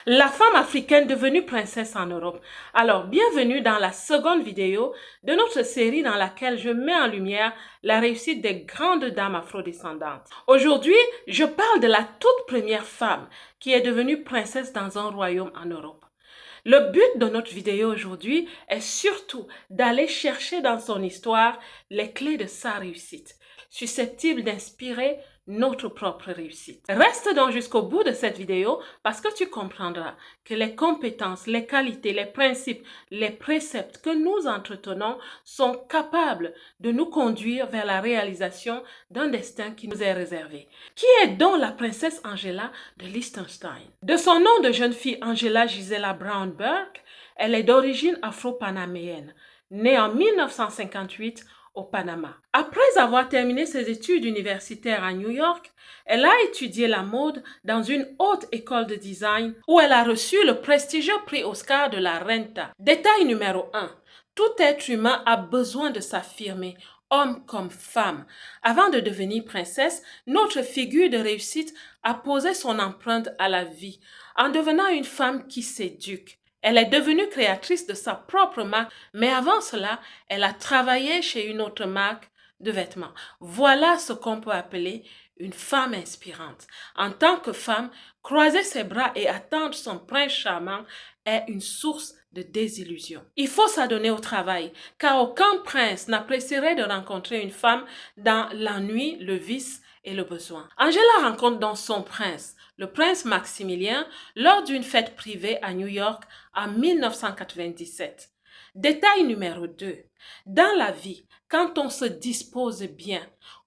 La femme africaine devenue princesse en Europe. Alors, bienvenue dans la seconde vidéo de notre série dans laquelle je mets en lumière la réussite des grandes dames afrodescendantes. Aujourd'hui, je parle de la toute première femme qui est devenue princesse dans un royaume en Europe. Le but de notre vidéo aujourd'hui est surtout d'aller chercher dans son histoire les clés de sa réussite, susceptibles d'inspirer notre propre réussite. Reste donc jusqu'au bout de cette vidéo parce que tu comprendras que les compétences, les qualités, les principes, les préceptes que nous entretenons sont capables de nous conduire vers la réalisation d'un destin qui nous est réservé. Qui est donc la princesse Angela de Liechtenstein? De son nom de jeune fille Angela Gisela Braunberg, elle est d'origine afro-panaméenne, née en 1958 au Panama. Après avoir terminé ses études universitaires à New York, elle a étudié la mode dans une haute école de design où elle a reçu le prestigieux prix Oscar de la Renta. Détail numéro 1. Tout être humain a besoin de s'affirmer, homme comme femme. Avant de devenir princesse, notre figure de réussite a posé son empreinte à la vie en devenant une femme qui s'éduque. Elle est devenue créatrice de sa propre marque, mais avant cela, elle a travaillé chez une autre marque de vêtements. Voilà ce qu'on peut appeler une femme inspirante. En tant que femme, croiser ses bras et attendre son prince charmant est une source de désillusion. Il faut s'adonner au travail, car aucun prince n'apprécierait de rencontrer une femme dans l'ennui, le vice et le besoin. Angela rencontre donc son prince, le prince Maximilien, lors d'une fête privée à New York en 1997. Détail numéro 2. Dans la vie, quand on se dispose bien,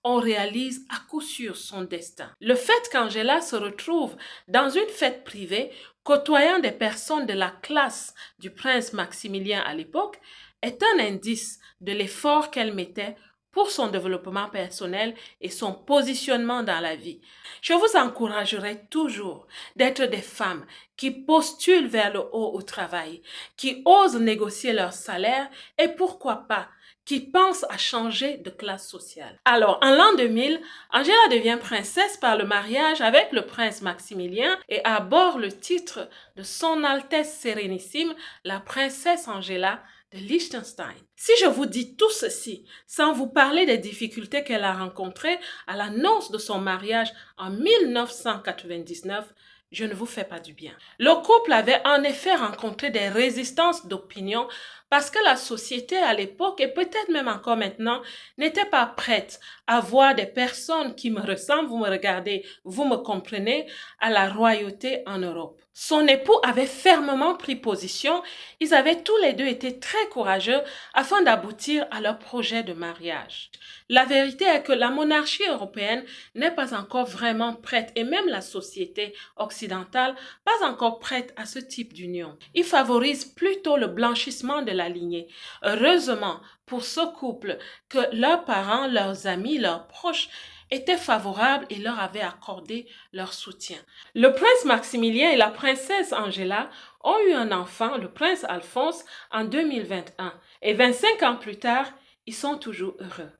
on réalise à coup sûr son destin. Le fait qu'Angela se retrouve dans une fête privée, côtoyant des personnes de la classe du prince Maximilien à l'époque, est un indice de l'effort qu'elle mettait pour son développement personnel et son positionnement dans la vie. Je vous encouragerai toujours d'être des femmes qui postulent vers le haut au travail, qui osent négocier leur salaire et pourquoi pas, qui pensent à changer de classe sociale. Alors, en l'an 2000, Angela devient princesse par le mariage avec le prince Maximilien et arbore le titre de Son Altesse Sérénissime, la princesse Angela de Liechtenstein. Si je vous dis tout ceci, sans vous parler des difficultés qu'elle a rencontrées à l'annonce de son mariage en 1999, je ne vous fais pas du bien. Le couple avait en effet rencontré des résistances d'opinion parce que la société à l'époque, et peut-être même encore maintenant, n'était pas prête à voir des personnes qui me ressemblent, vous me regardez, vous me comprenez, à la royauté en Europe. Son époux avait fermement pris position, ils avaient tous les deux été très courageux afin d'aboutir à leur projet de mariage. La vérité est que la monarchie européenne n'est pas encore vraiment prête et même la société occidentale pas encore prête à ce type d'union. Ils favorisent plutôt le blanchissement de la lignée. Heureusement pour ce couple que leurs parents, leurs amis, leurs proches étaient favorables et leur avaient accordé leur soutien. Le prince Maximilien et la princesse Angela ont eu un enfant, le prince Alphonse, en 2021. Et 25 ans plus tard, ils sont toujours heureux.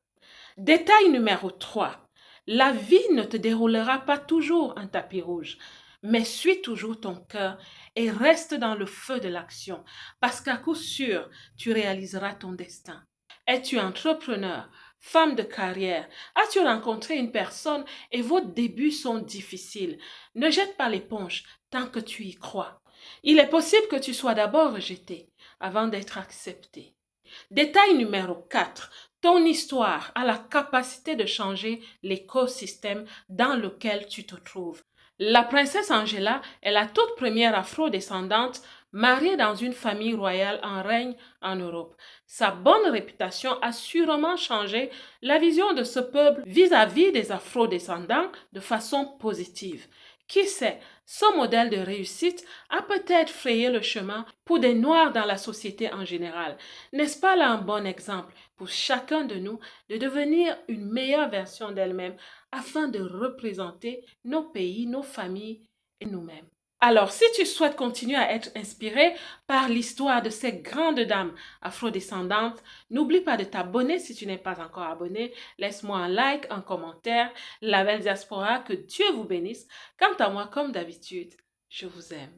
Détail numéro 3. La vie ne te déroulera pas toujours un tapis rouge, mais suis toujours ton cœur et reste dans le feu de l'action, parce qu'à coup sûr, tu réaliseras ton destin. Es-tu entrepreneur, femme de carrière? As-tu rencontré une personne et vos débuts sont difficiles? Ne jette pas l'éponge tant que tu y crois. Il est possible que tu sois d'abord rejeté avant d'être accepté. Détail numéro 4. Ton histoire a la capacité de changer l'écosystème dans lequel tu te trouves. La princesse Angela est la toute première afro-descendante mariée dans une famille royale en règne en Europe. Sa bonne réputation a sûrement changé la vision de ce peuple vis-à-vis des afro-descendants de façon positive. Qui sait, ce modèle de réussite a peut-être frayé le chemin pour des Noirs dans la société en général. N'est-ce pas là un bon exemple pour chacun de nous de devenir une meilleure version d'elle-même afin de représenter nos pays, nos familles et nous-mêmes? Alors, si tu souhaites continuer à être inspiré par l'histoire de ces grandes dames afrodescendantes, n'oublie pas de t'abonner si tu n'es pas encore abonné. Laisse-moi un like, un commentaire. La belle diaspora, que Dieu vous bénisse. Quant à moi, comme d'habitude, je vous aime.